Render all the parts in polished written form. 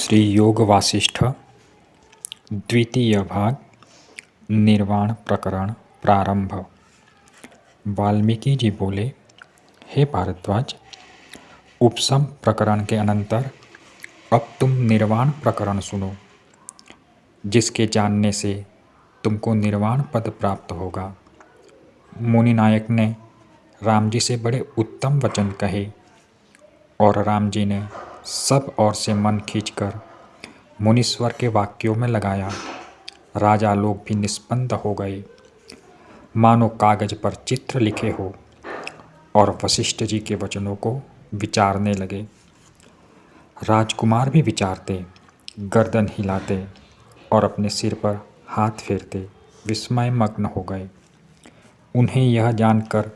श्री योग वासिष्ठ द्वितीय भाग निर्वाण प्रकरण प्रारंभ। वाल्मीकि जी बोले, हे भारद्वाज, उपशम प्रकरण के अनंतर अब तुम निर्वाण प्रकरण सुनो, जिसके जानने से तुमको निर्वाण पद प्राप्त होगा। मुनि नायक ने राम जी से बड़े उत्तम वचन कहे और राम जी ने सब ओर से मन खींचकर मुनीश्वर के वाक्यों में लगाया। राजा लोग भी निस्पंद हो गए, मानो कागज पर चित्र लिखे हो, और वशिष्ठ जी के वचनों को विचारने लगे। राजकुमार भी विचारते, गर्दन हिलाते और अपने सिर पर हाथ फेरते विस्मय मग्न हो गए। उन्हें यह जानकर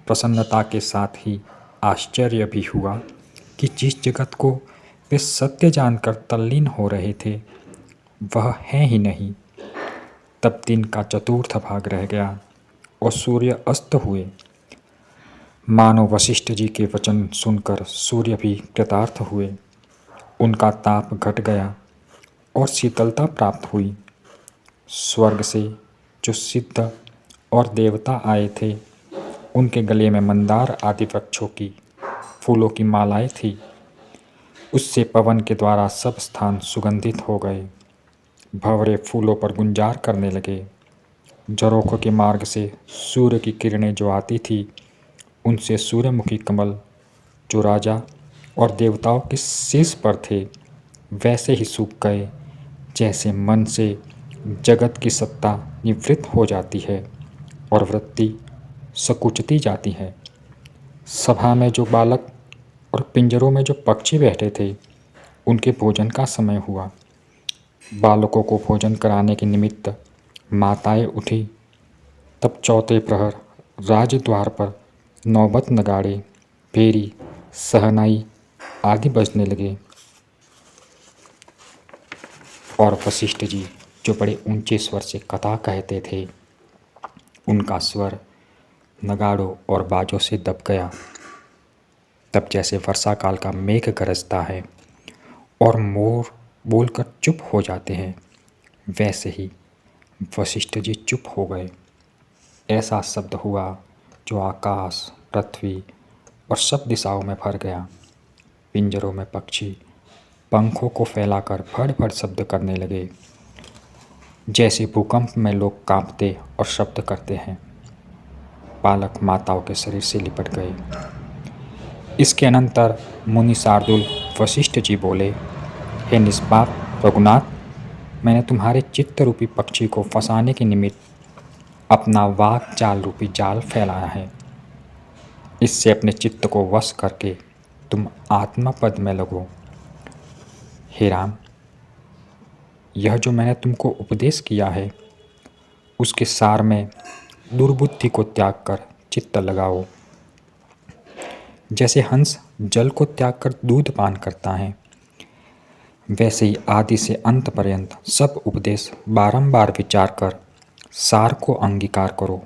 प्रसन्नता के साथ ही आश्चर्य भी हुआ कि जिस जगत को वे सत्य जानकर तल्लीन हो रहे थे वह है ही नहीं। तब दिन का चतुर्थ भाग रह गया और सूर्य अस्त हुए। मानो वशिष्ठ जी के वचन सुनकर सूर्य भी कृतार्थ हुए। उनका ताप घट गया और शीतलता प्राप्त हुई। स्वर्ग से जो सिद्ध और देवता आए थे, उनके गले में मंदार आदि वृक्षों की फूलों की मालाएं थी। उससे पवन के द्वारा सब स्थान सुगंधित हो गए। भंवरे फूलों पर गुंजार करने लगे। झरोखों के मार्ग से सूर्य की किरणें जो आती थी, उनसे सूर्यमुखी कमल जो राजा और देवताओं के शीश पर थे वैसे ही सूख गए, जैसे मन से जगत की सत्ता निवृत्त हो जाती है और वृत्ति संकुचती जाती है। सभा में जो बालक और पिंजरों में जो पक्षी बैठे थे, उनके भोजन का समय हुआ। बालकों को भोजन कराने के निमित्त माताएं उठी। तब चौथे प्रहर राजद्वार पर नौबत नगाड़े, भेरी, सहनाई आदि बजने लगे। और वशिष्ठ जी जो बड़े ऊंचे स्वर से कथा कहते थे, उनका स्वर नगाड़ों और बाजों से दब गया। तब जैसे वर्षा काल का मेघ गरजता है और मोर बोलकर चुप हो जाते हैं, वैसे ही वशिष्ठ जी चुप हो गए। ऐसा शब्द हुआ जो आकाश, पृथ्वी और सब दिशाओं में भर गया। पिंजरों में पक्षी पंखों को फैलाकर भड़ भड़ शब्द करने लगे, जैसे भूकंप में लोग कांपते और शब्द करते हैं। बालक माताओं के शरीर से लिपट गए। इसके अनंतर मुनि शार्दुल वशिष्ठ जी बोले, हे निष्पाप रघुनाथ, मैंने तुम्हारे चित्त रूपी पक्षी को फंसाने के निमित्त अपना वाक चाल रूपी जाल फैलाया है। इससे अपने चित्त को वश करके तुम आत्मा पद में लगो। हे राम, यह जो मैंने तुमको उपदेश किया है, उसके सार में दुर्बुद्धि को त्याग कर चित्त लगाओ। जैसे हंस जल को त्याग कर दूध पान करता है, वैसे ही आदि से अंत पर्यंत सब उपदेश बारंबार विचार कर सार को अंगीकार करो।